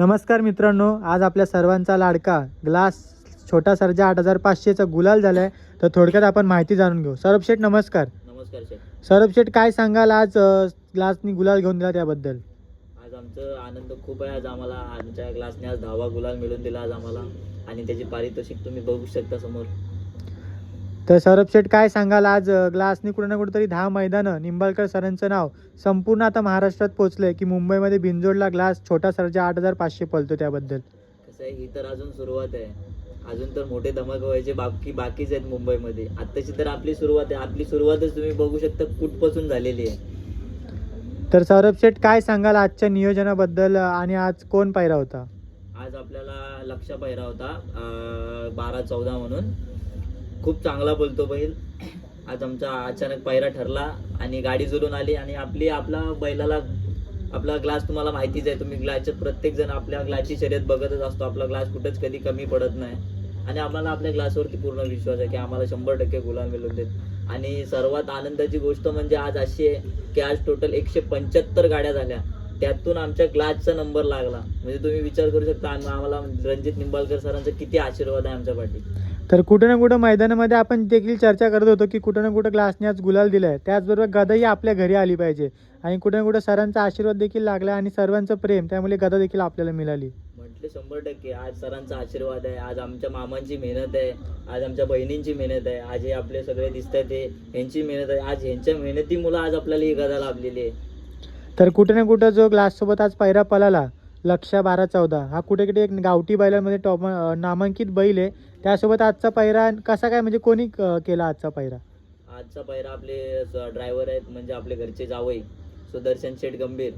नमस्कार मित्रांनो, आज आपल्या सर्वांचा लाडका ग्लास छोटा सर्जा 8500चा गुलाल झाला आहे. तर थोडक्यात आपण माहिती जाणून घेऊ. सौरभ शेठ नमस्कार. नमस्कार शेठ. सौरभ शेठ, काय सांगाल आज ग्लासनी गुलाल घेऊन दिला त्याबद्दल? आज आमचं आनंद खूप आहे. आज आम्हाला आमच्या ग्लासने आज 10वा गुलाल मिळून दिला आज आम्हाला, आणि त्याची पारितोषिक तुम्ही बघू शकता समोर. तर सौरभ शेठ, काय सांगाल आज ग्लासनी कुठे ना कुठेतरी 10 मैदानं निंबाळकर सरांचं नाव संपूर्ण आता महाराष्ट्रात पोहोचलंय की मुंबईमध्ये बिनजोडला ग्लास छोटा सर्जा 8500 पळतो त्याबद्दल? कसं आहे, ही तर अजून सुरुवात आहे. अजून तर मोठे धमाके व्हायचे बाकीच आहेत मुंबईमध्ये. आत्ताची तर आपली सुरुवात आहे. आपली सुरुवातच तुम्ही बघू शकता कुठपासून झालेली आहे. तर सौरभ शेठ, काय सांगाल आजच्या नियोजनाबद्दल आणि आज कोण पायरा होता? आज आपल्याला लक्ष पाहिला होता 12-14 म्हणून. खूप चांगला बोलतो बैल. आज आमचा अचानक पायरा ठरला आणि गाडी जुळून आली. आणि आपला बैलाला आपला ग्लास तुम्हाला माहितीच आहे. तुम्ही ग्लासचे प्रत्येक जण आपल्या ग्लासची शर्यत बघतच असतो. आपला ग्लास कुठेच कधी कमी पडत नाही. आणि आम्हाला आपल्या ग्लासवरती पूर्ण विश्वास आहे की आम्हाला 100% गुलाल मिळून देत. आणि सर्वात आनंदाची गोष्ट म्हणजे आज अशी आहे की आज टोटल 175 गाड्या झाल्या. त्यातून आमच्या ग्लासचा नंबर लागला. म्हणजे तुम्ही विचार करू शकता आम्हाला रणजित निंबाळकर सरांचा किती आशीर्वाद आहे आमच्या पाठी. तर कुठं ना कुठं मैदानामध्ये आपण देखील चर्चा करत होतो की कुठं ना कुठं ग्लासने आज गुलाल दिलाय. त्याचबरोबर गदाही आपल्या घरी आली पाहिजे आणि कुठं ना कुठं सरांचा आशीर्वाद देखील लागला आणि सर्वांचं प्रेम, त्यामुळे गदा देखील आपल्याला मिळाली. म्हटले 100% आज सरांचा आशीर्वाद आहे. आज आमच्या मामांची मेहनत आहे. आज आमच्या बहिणींची मेहनत आहे. आज हे आपले सगळे दिसत आहेत ते यांची मेहनत आहे. आज ह्यांच्या मेहनतीमुळे आज आपल्याला ही गदा लाभलेली आहे. तर कुठे ना कुठं जो ग्लाससोबत आज पायरा पळाला लक्ष 12-14 हा कुठे कुठे एक गावठी बैलांमध्ये टॉप नामांकित बैल आहे. त्यासोबत आजचा पायरा कसा काय, म्हणजे कोणी केला आजचा पायरा? आजचा पायरा आपले ड्रायव्हर आहेत, म्हणजे आपले घरचे जावई सुदर्शन शेठ गंभीर.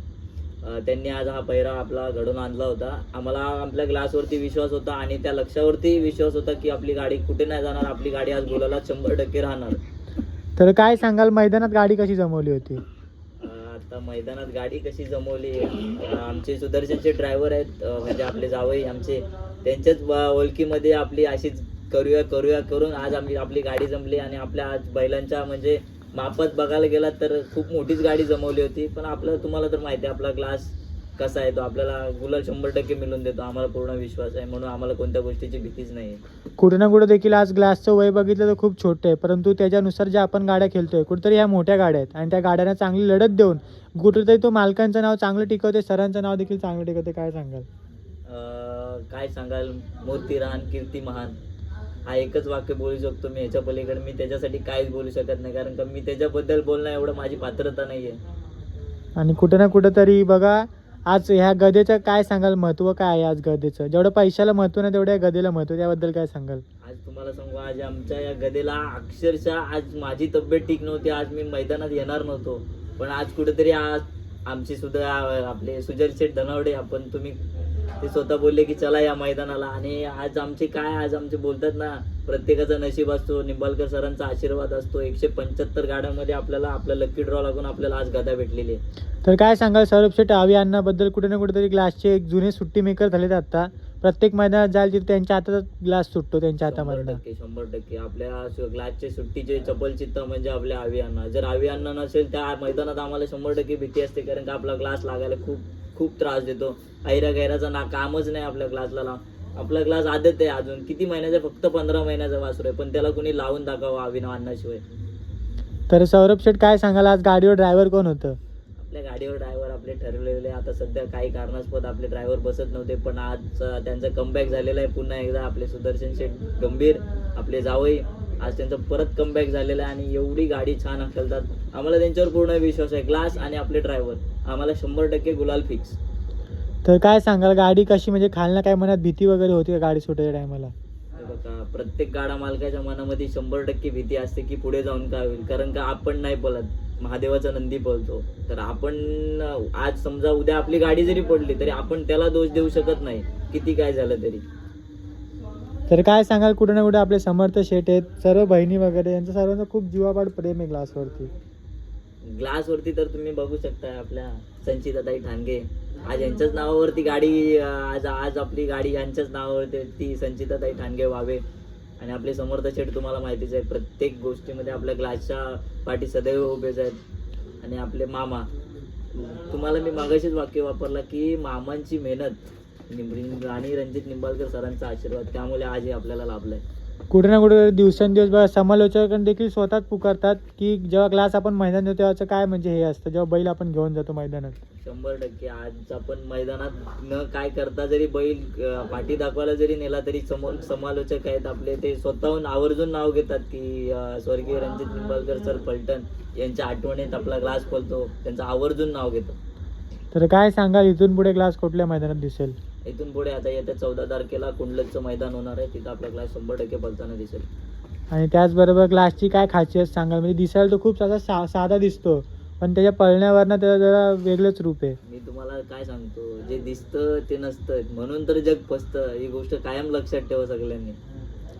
त्यांनी आज हा पैरा आपला घडून आणला होता. आम्हाला आपल्या ग्लासवरती विश्वास होता आणि त्या लक्ष्यावरती विश्वास होता की आपली गाडी कुठे नाही जाणार. आपली गाडी आज गुलाला 100% राहणार. तर काय सांगाल, मैदानात गाडी कशी जमवली होती? आता मैदानात गाडी कशी जमवली, आमचे सुदर्शनचे ड्रायव्हर आहेत, म्हणजे आपले जावई आमचे, त्यांच्याच ओळखीमध्ये आपली अशीच करूया करून आज आपली गाडी जमली. आणि आपल्या आज बैलांच्या म्हणजे मापात बघायला गेला तर खूप मोठीच गाडी जमवली होती. पण तुम्हाला तर माहिती आहे आपला ग्लास कसा आहे. तो आपल्याला गुलाल 100% मिळून देतो. आम्हाला पूर्ण विश्वास आहे, म्हणून आम्हाला कोणत्या गोष्टीची भीतीच नाही. कुठं ना कुठं देखील आज ग्लासचं वय बघितलं तर खूप छोटं आहे, परंतु त्याच्यानुसार ज्या आपण गाड्या खेळतोय कुठेतरी ह्या मोठ्या गाड्या आहेत आणि त्या गाड्यांना चांगली लढत देऊन कुठेतरी तो मालकांचं नाव चांगलं टिकवते, सरांचं नाव देखील चांगलं टिकवते. काय सांगाल? काय सांगाल, मूर्ती राहण कीर्ती महान, हा एकच वाक्य बोलू शकतो मी. ह्याच्या पलीकडे मी त्याच्यासाठी काहीच बोलू शकत नाही, कारण का मी त्याच्याबद्दल बोलणं एवढं माझी पात्रता नाही आहे. आणि कुठं ना कुठं तरी बघा, आज ह्या गदेचं काय सांगाल, महत्त्व काय आहे आज गदेचं? जेवढं पैशाला महत्त्व नाही तेवढ्या गदेला महत्त्व, त्याबद्दल काय सांगाल? आज तुम्हाला सांगू, आज आमच्या या गदेला अक्षरशः आज माझी तब्येत ठीक नव्हती. आज मी मैदानात येणार नव्हतो, पण आज कुठेतरी आज आमची सुद्धा आपले सुजल शेठ धनावडे तुम्ही ते स्वतः बोलले की चला या मैदानाला. आणि आज आमचे बोलतात ना, प्रत्येकाचा नशीब असतो, निंबाळकर सरांचा आशीर्वाद असतो. 175 गाड्यांमध्ये आपल्याला आपलं लकी ड्रॉ लागून आपल्याला आज गदा भेटलेली आहे. तर काय सांगाल सौरभ शेठ, आवी अण्णाबद्दल? कुठे ना कुठेतरी ग्लासचे एक जुने सुट्टी मेकर झालेत. आता प्रत्येक मैदानात जायला तिथे त्यांच्या हातात ग्लास सुटतो, त्यांच्या हातामध्ये. 100% आपल्या ग्लासचे सुट्टीचे चपल चित्त म्हणजे आपल्या आवी अण्णा. जर आवी अण्णा नसेल त्या मैदानात आम्हाला 100% भीती असते, कारण का आपला ग्लास लागायला खूप त्रास देतो. ऐरा गैराचा कामच नाही आपल्या ग्लासला. आपला ग्लास आदत आहे, अजून किती महिन्याचा, फक्त 15 महिन्याचा वासरू आहे, पण त्याला कुणी लावून दाखवा अभिनव अण्णाशिवाय. तर सौरभ शेठ, काय सांगाल आज गाडीवर ड्रायव्हर कोण होतं? आपल्या गाडीवर ड्रायव्हर आपले ठरलेले. आता सध्या काही कारणास्पद आपले ड्रायव्हर बसत नव्हते, पण आज त्यांचा कमबॅक झालेला आहे पुन्हा एकदा. आपले सुदर्शन शेठ गंभीर आपले जावई, आज त्यांचा परत कमबॅक झालेला आहे आणि एवढी गाडी छान हाकलतात. आम्हाला त्यांच्यावर पूर्ण विश्वास आहे. ग्लास आणि आपले ड्रायव्हर, आम्हाला 100% गुलाल फिक्स. तर काय सांगाल, गाडी कशी, म्हणजे खालना काय मनात भीती वगैरे होती का गाडी सुटायच्या टायमाला? बघा, प्रत्येक गाडा मालकाच्या मनामध्ये 100% भीती असते की पुढे जाऊन काय होईल, कारण का आपण नाही पळत, महादेवाचा नंदी पळतो. तर आपण आज समजा उद्या आपली गाडी जरी पडली तरी आपण त्याला दोष देऊ शकत नाही, किती काय झालं तरी. तर काय सांगाल, कुठे ना कुठे आपले समर्थ शेठ आहेत, सर्व बहिणी वगैरे, यांचं सर्वांचं खूप जीवापाड प्रेम आहे ग्लासवरती. तर तुम्ही बघू शकता आपल्या संचिताताई ठाणगे, आज यांच्याच नावावरती गाडी, आज आपली गाडी यांच्याच नावावरती ती संचिताताई ठाणगे व्हावे. आणि आपले समर्थ शेठ तुम्हाला माहितीच आहे, प्रत्येक गोष्टीमध्ये आपल्या ग्लासच्या पाठी सदैव उभेच आहेत. आणि आपले मामा, तुम्हाला मी मागाशीच वाक्य वापरला की मामांची मेहनत आणि रणजित निंबाळकर सरांचा आशीर्वाद, त्यामुळे आज हे आपल्याला लाभलंय. कुठे ना कुठे दिवसेंदिवस बघा समालोचक देखील स्वतःच पुकारतात की जेव्हा ग्लास आपण मैदान देतो तेव्हाचं काय म्हणजे हे असतं जेव्हा बैल आपण घेऊन जातो मैदानात. 100% आज आपण मैदानात न काय करता जरी बैल पाठी दाखवायला जरी नेला तरी समोर समालोचक आहेत आपले, ते स्वतःहून आवर्जून नाव घेतात की स्वर्गीय रणजित निंबाळकर सर फलटण यांच्या आठवणीत आपला ग्लास खोलतो, त्यांचं आवर्जून नाव घेतो. तर काय सांगाल इथून पुढे ग्लास कुठल्या मैदानात दिसेल? इथून पुढे आता येत्या 14 तारखेला कुंडलचं मैदान होणार आहे, तिथं आपला ग्लास 100% पलताना दिसेल. आणि त्याचबरोबर ग्लासची काय खासियत सांगाल? म्हणजे दिसायला तो खूप असा साधा दिसतो पण त्याच्या पळण्यावरनं त्याचं जरा वेगळंच रूप आहे. मी तुम्हाला काय सांगतो, जे दिसतं ते नसतं, म्हणून तर जग फसतं. ही गोष्ट कायम लक्षात ठेवा सगळ्यांनी.